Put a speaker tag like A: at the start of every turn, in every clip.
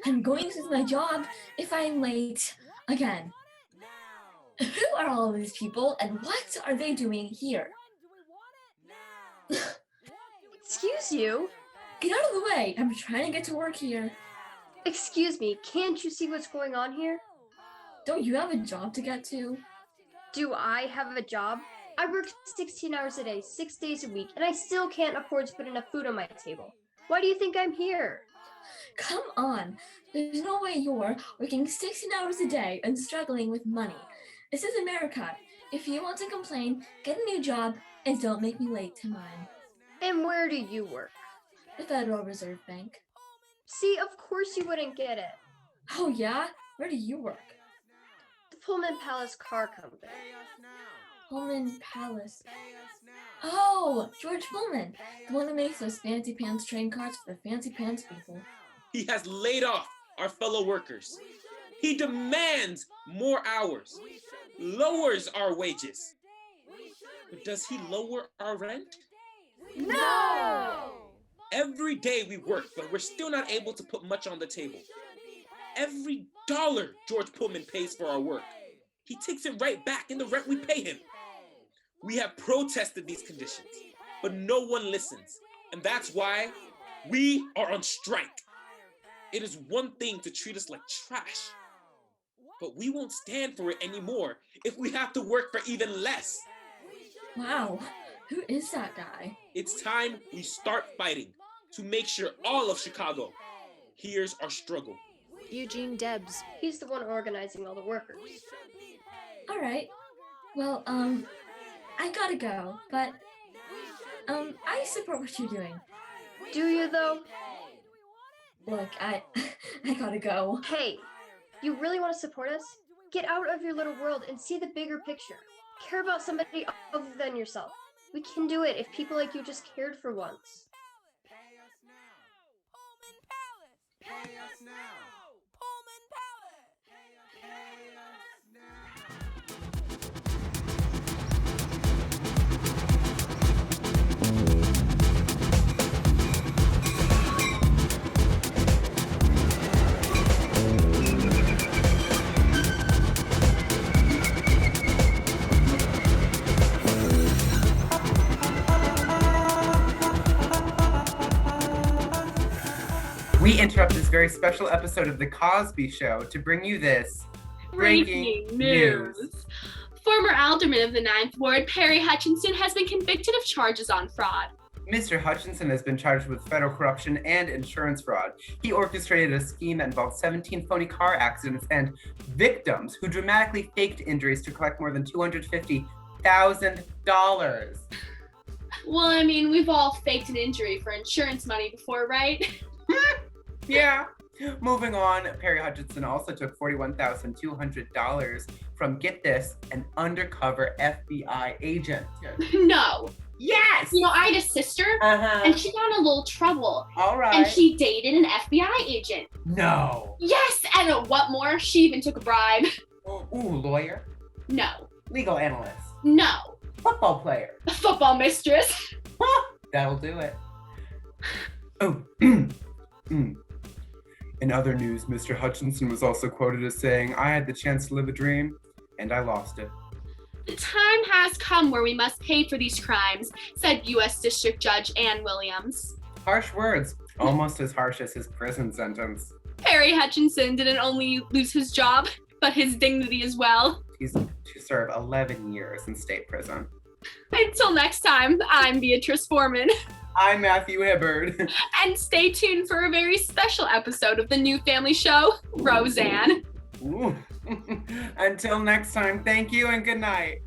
A: I'm going to lose my job if I'm late again. Who are all these people and what are they doing here?
B: Excuse you?
A: Get out of the way. I'm trying to get to work here.
B: Excuse me, can't you see what's going on here?
A: Don't you have a job to get to?
B: Do I have a job? I work 16 hours a day, 6 days a week, and I still can't afford to put enough food on my table. Why do you think I'm here?
A: Come on. There's no way you're working 16 hours a day and struggling with money. This is America. If you want to complain, get a new job and don't make me late to mine.
B: And where do you work?
A: The Federal Reserve Bank.
B: See, of course you wouldn't get it.
A: Oh yeah? Where do you work?
B: The Pullman Palace Car Company.
A: Pullman Palace. Oh, George Pullman, the one who makes those fancy pants train cars for the fancy pants people.
C: He has laid off our fellow workers. He demands more hours, lowers our wages. But does he lower our rent?
B: No!
C: Every day we work, but we're still not able to put much on the table. Every dollar George Pullman pays for our work, he takes it right back in the rent we pay him. We have protested these conditions, but no one listens. And that's why we are on strike. It is one thing to treat us like trash, but we won't stand for it anymore if we have to work for even less.
A: Wow, who is that guy?
C: It's time we start fighting to make sure all of Chicago hears our struggle.
D: Eugene Debs.
B: He's the one organizing all the workers.
A: All right. Well, I gotta go, but, I support what you're doing.
B: Do you, though?
A: Look, I gotta go.
B: Hey, you really want to support us? Get out of your little world and see the bigger picture. Care about somebody other than yourself. We can do it if people like you just cared for once.
E: Pay us now. Pullman Palace. Pay us now. Pullman Palace. Pay us now.
F: We interrupt this very special episode of The Cosby Show to bring you this
G: Breaking news. Former alderman of the 9th Ward, Perry Hutchinson, has been convicted of charges on fraud.
F: Mr. Hutchinson has been charged with federal corruption and insurance fraud. He orchestrated a scheme that involved 17 phony car accidents and victims who dramatically faked injuries to collect more than $250,000.
G: Well, I mean, we've all faked an injury for insurance money before, right?
F: Yeah. Moving on, Perry Hutchinson also took $41,200 from, get this, an undercover FBI agent.
G: No.
F: Yes!
G: You know, I had a sister, and she got in a little trouble.
F: All right.
G: And she dated an FBI agent.
F: No.
G: Yes, and what more? She even took a bribe.
F: Ooh, lawyer?
G: No.
F: Legal analyst?
G: No.
F: Football player?
G: A football mistress.
F: That'll do it. Oh. In other news, Mr. Hutchinson was also quoted as saying, "I had the chance to live a dream, and I lost it."
G: The time has come where we must pay for these crimes, said U.S. District Judge Ann Williams.
F: Harsh words, almost as harsh as his prison sentence.
G: Perry Hutchinson didn't only lose his job, but his dignity as well.
F: He's to serve 11 years in state prison.
G: Until next time, I'm Beatrice Foreman.
F: I'm Matthew Hibbard.
G: And stay tuned for a very special episode of the new family show, Roseanne.
F: Ooh. Until next time, thank you and good night.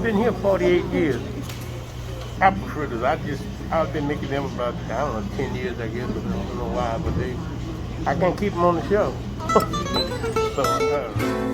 D: I've been here 48 years. Apple fritters, I've been making them about, I don't know, 10 years, I guess. I don't know why, but I can't keep them on the shelf. So, I don't know.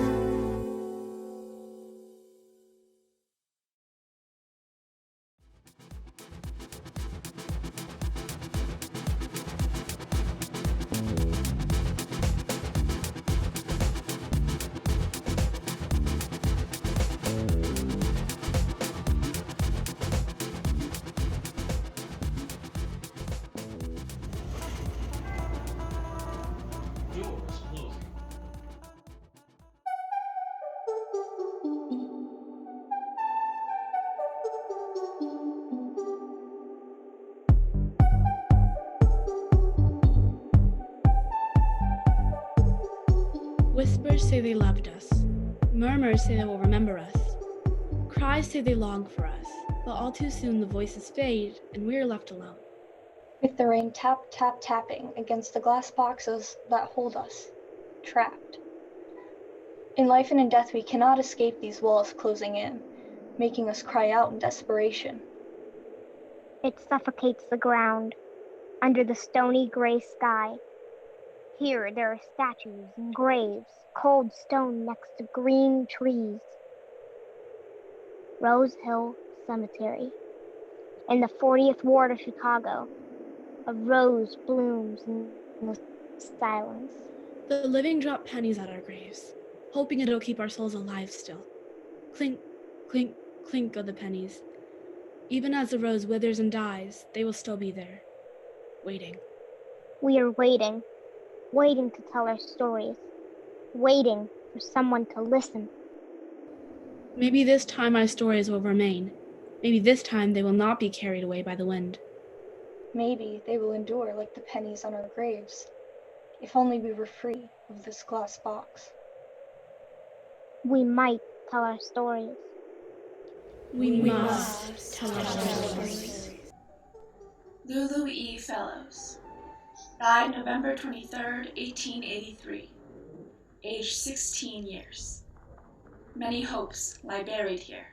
G: Whispers say they loved us. Murmurs say they will remember us. Cries say they long for us, but all too soon the voices fade and we are left alone.
H: With the rain tap, tap, tapping against the glass boxes that hold us, trapped. In life and in death we cannot escape these walls closing in, making us cry out in desperation.
I: It suffocates the ground, under the stony gray sky. Here there are statues and graves, cold stone next to green trees. Rosehill Cemetery. In the 40th Ward of Chicago, a rose blooms in the silence.
G: The living drop pennies at our graves, hoping it'll keep our souls alive still. Clink, clink, clink go the pennies. Even as the rose withers and dies, they will still be there, waiting.
I: We are waiting to tell our stories, waiting for someone to listen.
G: Maybe this time our stories will remain. Maybe this time they will not be carried away by the wind.
H: Maybe they will endure like the pennies on our graves, if only we were free of this glass box.
I: We might tell our stories.
G: We must tell our stories.
J: Lulu E. Fellows. Died November 23rd, 1883. Age 16 years. Many hopes lie buried here.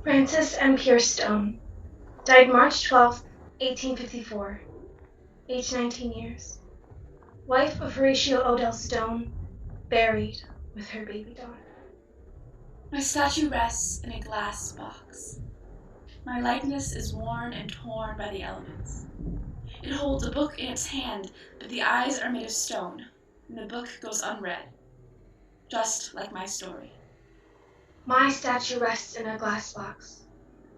K: Frances M. Pierce Stone. Died March 12th, 1854. Age 19 years. Wife of Horatio Odell Stone. Buried with her baby daughter.
J: My statue rests in a glass box. My likeness is worn and torn by the elements. It holds a book in its hand, but the eyes are made of stone, and the book goes unread, just like my story.
K: My statue rests in a glass box.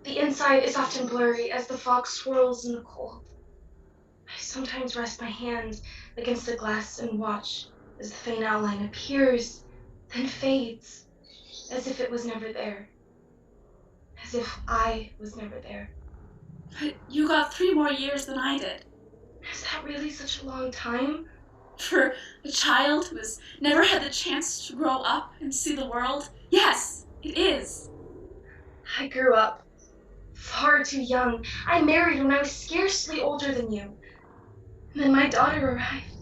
K: The inside is often blurry as the fog swirls in the cold. I sometimes rest my hand against the glass and watch as the faint outline appears, then fades, as if it was never there. As if I was never there.
J: But you got 3 more years than I did.
K: Is that really such a long time?
J: For a child who has never had the chance to grow up and see the world? Yes, it is.
K: I grew up far too young. I married when I was scarcely older than you. And then my daughter arrived.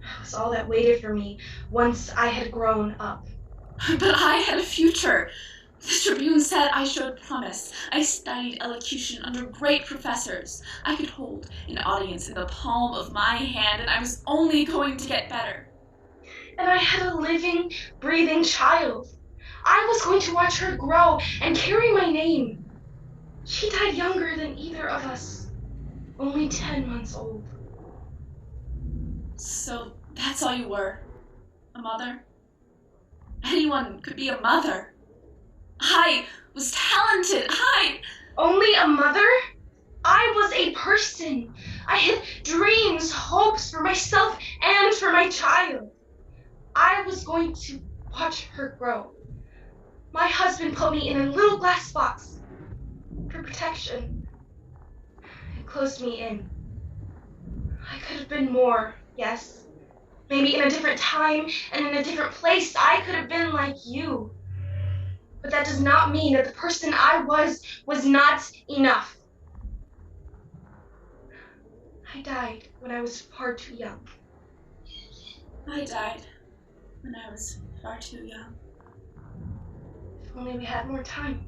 K: That was all that waited for me once I had grown up.
J: But I had a future. The Tribune said I showed promise. I studied elocution under great professors. I could hold an audience in the palm of my hand, and I was only going to get better.
K: And I had a living, breathing child. I was going to watch her grow and carry my name. She died younger than either of us, only 10 months old.
J: So that's all you were? A mother? Anyone could be a mother. I was talented.
K: Only a mother? I was a person. I had dreams, hopes for myself and for my child. I was going to watch her grow. My husband put me in a little glass box for protection. It closed me in. I could have been more, yes. Maybe in a different time and in a different place, I could have been like you. But that does not mean that the person I was not enough. I died when I was far too young.
J: I died when I was far too young.
K: only we had more time.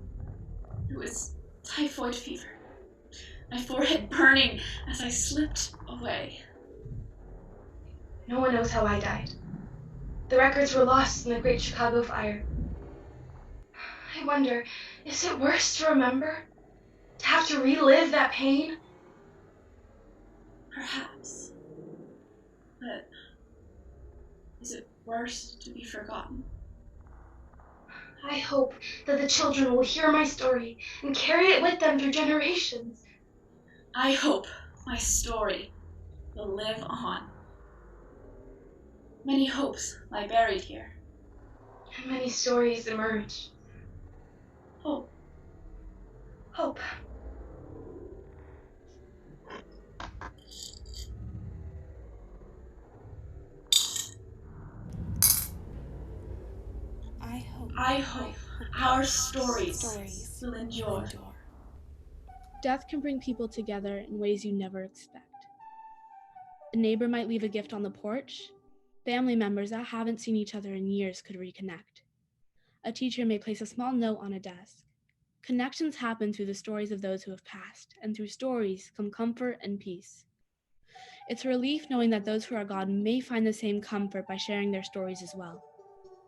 J: It was typhoid fever. My forehead burning as I slipped away.
K: No one knows how I died. The records were lost in the Great Chicago Fire. I wonder, is it worse to remember? To have to relive that pain?
J: Perhaps. But is it worse to be forgotten?
K: I hope that the children will hear my story and carry it with them through generations.
J: I hope my story will live on. Many hopes lie buried here.
K: And many stories emerge.
J: Hope.
K: Hope.
J: I hope our stories will endure.
G: Death can bring people together in ways you never expect. A neighbor might leave a gift on the porch. Family members that haven't seen each other in years could reconnect. A teacher may place a small note on a desk. Connections happen through the stories of those who have passed, and through stories come comfort and peace. It's a relief knowing that those who are gone may find the same comfort by sharing their stories as well.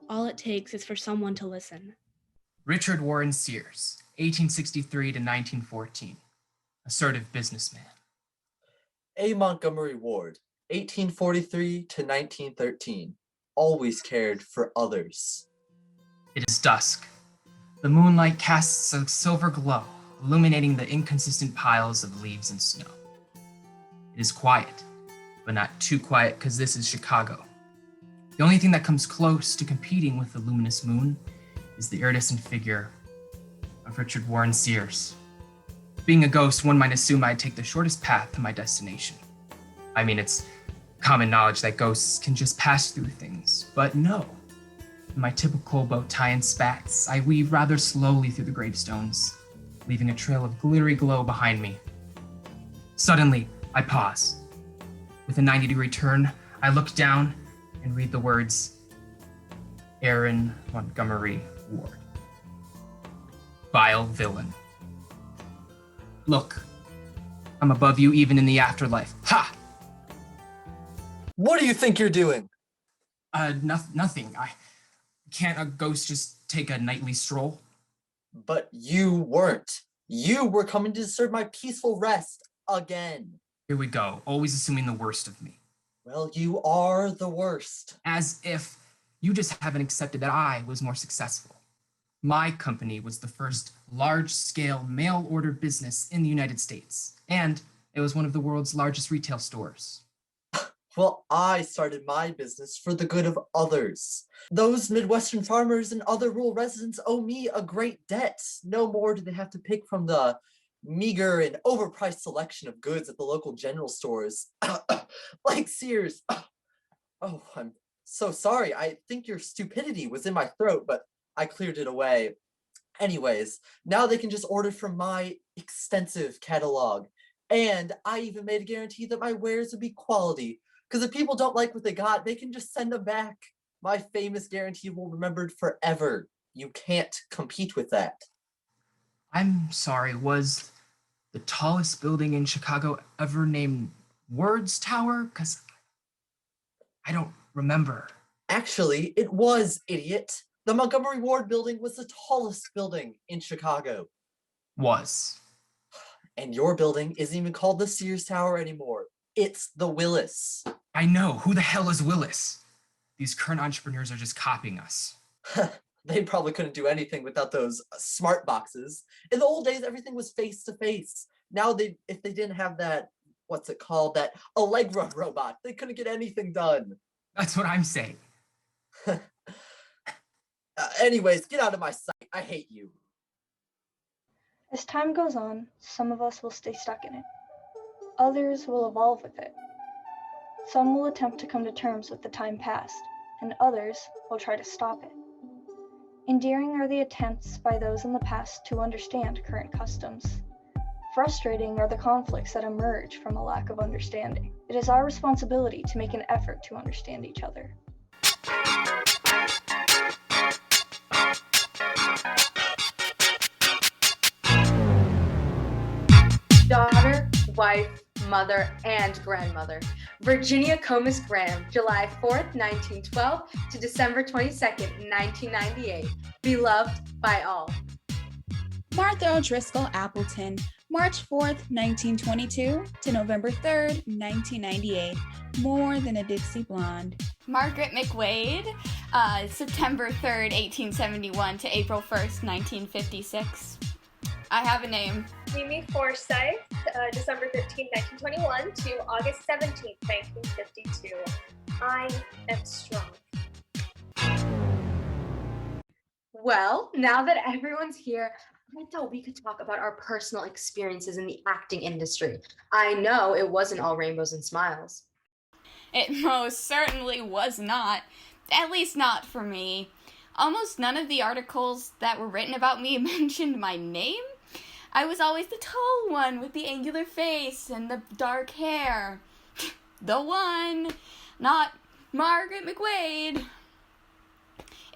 G: All it takes is for someone to listen.
L: Richard Warren Sears, 1863 to 1914, assertive businessman.
M: A. Montgomery Ward, 1843 to 1913, always cared for others.
L: It is dusk. The moonlight casts a silver glow, illuminating the inconsistent piles of leaves and snow. It is quiet, but not too quiet because this is Chicago. The only thing that comes close to competing with the luminous moon is the iridescent figure of Richard Warren Sears. Being a ghost, one might assume I'd take the shortest path to my destination. I mean, it's common knowledge that ghosts can just pass through things, but no. In my typical bow tie and spats, I weave rather slowly through the gravestones, leaving a trail of glittery glow behind me. Suddenly, I pause. With a 90-degree turn, I look down and read the words, Aaron Montgomery Ward. Vile villain. Look, I'm above you even in the afterlife. Ha!
M: What do you think you're doing?
L: Nothing. Can't a ghost just take a nightly stroll?
M: But you weren't. You were coming to disturb my peaceful rest again.
L: Here we go, always assuming the worst of me.
M: Well, you are the worst.
L: As if you just haven't accepted that I was more successful. My company was the first large-scale mail-order business in the United States, and it was one of the world's largest retail stores.
M: Well, I started my business for the good of others. Those Midwestern farmers and other rural residents owe me a great debt. No more do they have to pick from the meager and overpriced selection of goods at the local general stores. Like Sears. Oh, I'm so sorry. I think your stupidity was in my throat, but I cleared it away. Anyways, now they can just order from my extensive catalog. And I even made a guarantee that my wares would be quality. Because if people don't like what they got, they can just send them back. My famous guarantee will be remembered forever. You can't compete with that.
L: I'm sorry, was the tallest building in Chicago ever named Ward's Tower? Because I don't remember.
M: Actually, it was, idiot. The Montgomery Ward building was the tallest building in Chicago.
L: Was.
M: And your building isn't even called the Sears Tower anymore. It's the Willis.
L: I know. Who the hell is Willis? These current entrepreneurs are just copying us.
M: They probably couldn't do anything without those smart boxes. In the old days, everything was face to face. Now, if they didn't have that, what's it called, that Allegra robot, they couldn't get anything done.
L: That's what I'm saying.
M: Anyways, get out of my sight. I hate you.
H: As time goes on, some of us will stay stuck in it. Others will evolve with it. Some will attempt to come to terms with the time past, and others will try to stop it. Endearing are the attempts by those in the past to understand current customs. Frustrating are the conflicts that emerge from a lack of understanding. It is our responsibility to make an effort to understand each other.
N: wife, mother, and grandmother. Virginia Comus Graham, July 4th, 1912 to December 22nd, 1998. Beloved by all.
O: Martha O'Driscoll Appleton, March 4th, 1922 to November 3rd, 1998. More than a Dixie Blonde.
P: Margaret McWade, September 3rd, 1871 to April 1st, 1956. I have a name.
Q: Mimi Forsyth, December 13th, 1921 to August 17th, 1952. I am strong.
N: Well, now that everyone's here, I thought we could talk about our personal experiences in the acting industry. I know it wasn't all rainbows and smiles.
P: It most certainly was not. At least not for me. Almost none of the articles that were written about me mentioned my name. I was always the tall one with the angular face and the dark hair. The one, not Margaret McWade.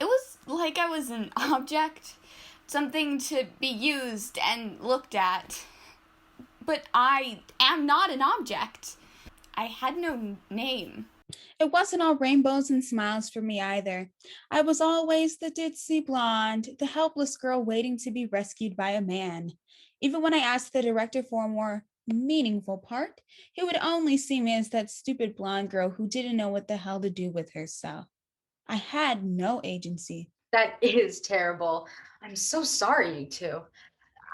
P: It was like I was an object, something to be used and looked at. But I am not an object. I had no name.
O: It wasn't all rainbows and smiles for me either. I was always the ditzy blonde, the helpless girl waiting to be rescued by a man. Even when I asked the director for a more meaningful part, he would only see me as that stupid blonde girl who didn't know what the hell to do with herself. I had no agency.
N: That is terrible. I'm so sorry, you two.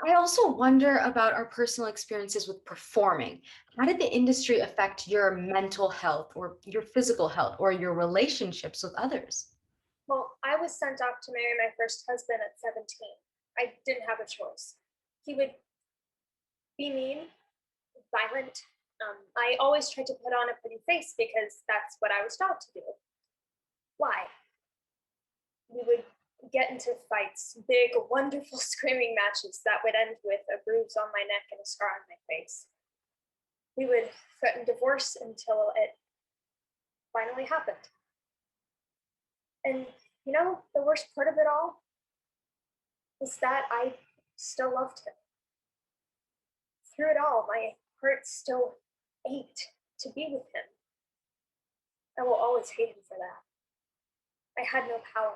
N: I also wonder about our personal experiences with performing. How did the industry affect your mental health or your physical health or your relationships with others?
Q: Well, I was sent off to marry my first husband at 17. I didn't have a choice. He would be mean, violent. I always tried to put on a pretty face because that's what I was taught to do. Why? We would get into fights, big, wonderful screaming matches that would end with a bruise on my neck and a scar on my face. We would threaten divorce until it finally happened. And you know, the worst part of it all is that I still loved him. Through it all, my heart still ached to be with him. I will always hate him for that. I had no power.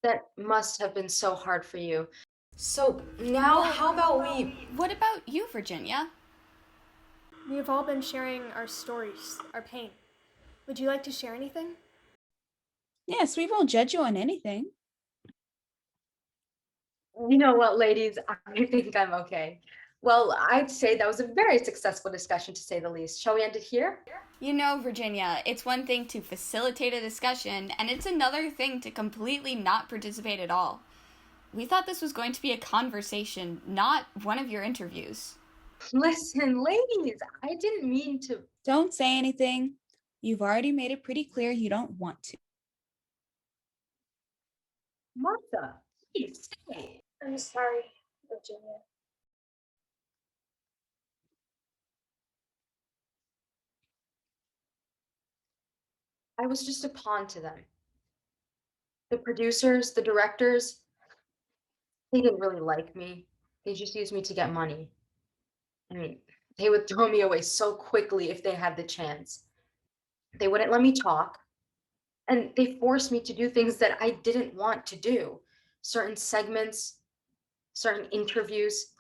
N: That must have been so hard for you. So now how about we...
P: What about you, Virginia?
Q: We have all been sharing our stories, our pain. Would you like to share anything?
O: Yes, we won't judge you on anything.
N: You know what, ladies? I think I'm okay. Well, I'd say that was a very successful discussion, to say the least. Shall we end it here?
P: You know, Virginia, it's one thing to facilitate a discussion, and it's another thing to completely not participate at all. We thought this was going to be a conversation, not one of your interviews.
N: Listen, ladies, I didn't mean to...
O: Don't say anything. You've already made it pretty clear you don't want to.
N: Martha, please stay.
Q: I'm sorry, Virginia.
N: I was just a pawn to them. The producers, the directors, they didn't really like me. They just used me to get money. I mean, they would throw me away so quickly if they had the chance. They wouldn't let me talk, and they forced me to do things that I didn't want to do. Certain segments, certain interviews.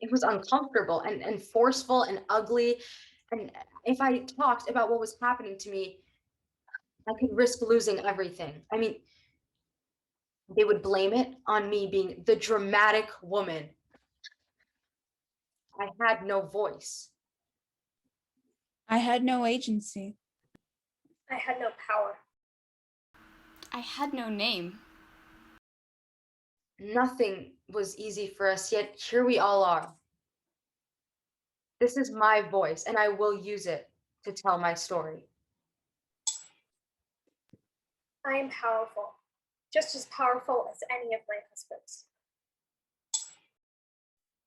N: It was uncomfortable and forceful and ugly. And if I talked about what was happening to me, I could risk losing everything. I mean, they would blame it on me being the dramatic woman. I had no voice.
O: I had no agency.
Q: I had no power.
P: I had no name.
N: Nothing was easy for us, yet here we all are. This is my voice, and I will use it to tell my story.
Q: I am powerful, just as powerful as any of my husbands.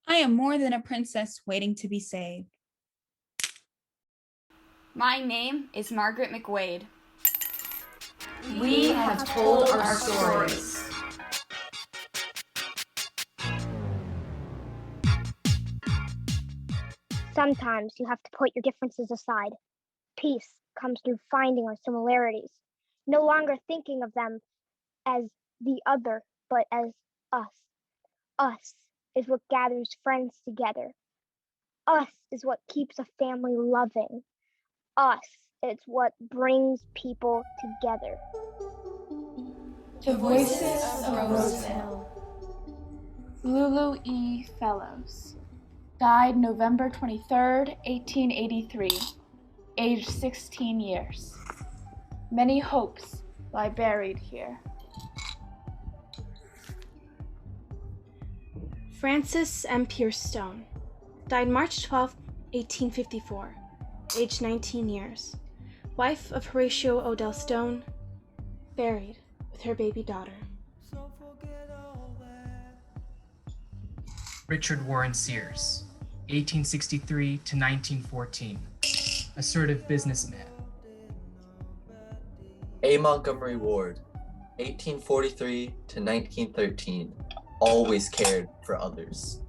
O: I am more than a princess waiting to be saved.
P: My name is Margaret McWade.
N: We have told our stories.
I: Sometimes you have to put your differences aside. Peace comes through finding our similarities, no longer thinking of them as the other, but as us. Us is what gathers friends together. Us is what keeps a family loving. Us is what brings people together.
J: The Voices of Rosehill. Lulu E. Fellows. Died November 23rd, 1883. Aged 16 years. Many hopes lie buried here.
R: Frances M. Pierce Stone. Died March 12, 1854. Aged 19 years. Wife of Horatio Odell Stone. Buried with her baby daughter.
L: Richard Warren Sears, 1863 to 1914. Assertive businessman.
M: A. Montgomery Ward, 1843 to 1913. Always cared for others.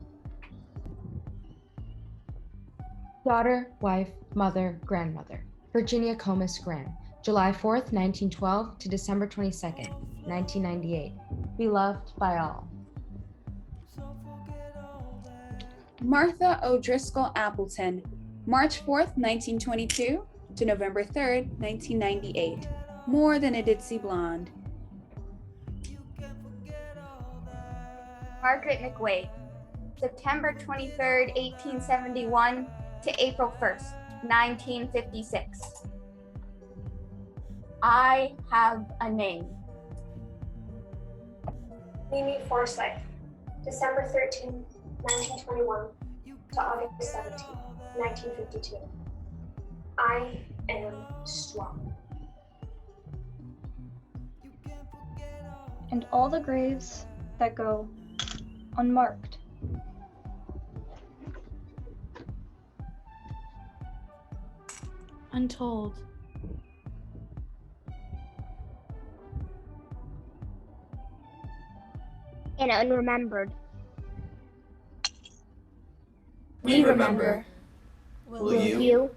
N: Daughter, wife, mother, grandmother. Virginia Comus Graham, July 4th, 1912 to December 22nd, 1998. Beloved by all.
O: Martha O'Driscoll Appleton, March 4th, 1922 to November 3rd, 1998. More than a ditzy blonde.
S: Margaret McWade, September 23rd, 1871 to April 1st, 1956. I have a name.
Q: Mimi Forsyth, December 13, 1921 to August 17, 1952. I am strong.
H: And all the graves that go unmarked.
G: Untold.
I: And unremembered.
S: We remember.
I: Will you?